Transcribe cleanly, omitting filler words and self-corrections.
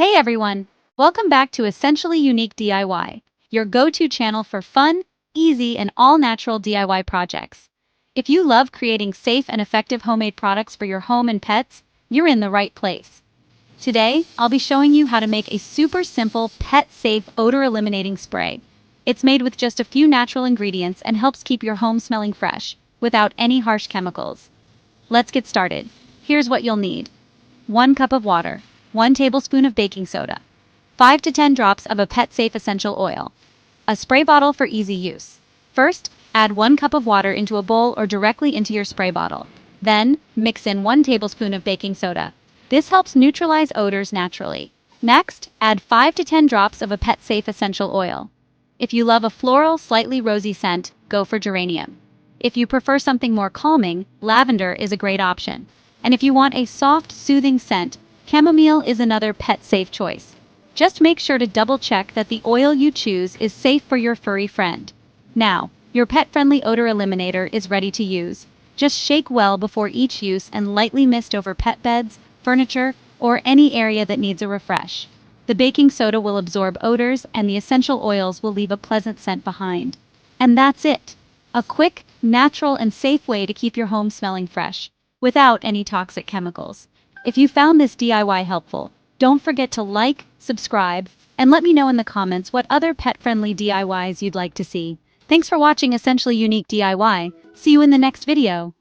Hey everyone! Welcome back to Essentially Unique DIY, your go-to channel for fun, easy, and all-natural DIY projects. If you love creating safe and effective homemade products for your home and pets, you're in the right place. Today, I'll be showing you how to make a super simple pet-safe odor eliminating spray. It's made with just a few natural ingredients and helps keep your home smelling fresh, without any harsh chemicals. Let's get started. Here's what you'll need. 1 cup of water, 1 tablespoon of baking soda, 5 to 10 drops of a Pet-Safe essential oil, a spray bottle for easy use. First, add 1 cup of water into a bowl or directly into your spray bottle. Then, mix in 1 tablespoon of baking soda. This helps neutralize odors naturally. Next, add 5 to 10 drops of a Pet-Safe essential oil. If you love a floral, slightly rosy scent, go for Geranium. If you prefer something more calming, Lavender is a great option. And if you want a soft, soothing scent, Chamomile is another pet-safe choice. Just make sure to double-check that the oil you choose is safe for your furry friend. Now, your pet-friendly odor eliminator is ready to use. Just shake well before each use and lightly mist over pet beds, furniture, or any area that needs a refresh. The baking soda will absorb odors and the essential oils will leave a pleasant scent behind. And that's it! A quick, natural, and safe way to keep your home smelling fresh, without any toxic chemicals. If you found this DIY helpful, don't forget to like, subscribe, and let me know in the comments what other pet-friendly DIYs you'd like to see. Thanks for watching Essentially Unique DIY. See you in the next video.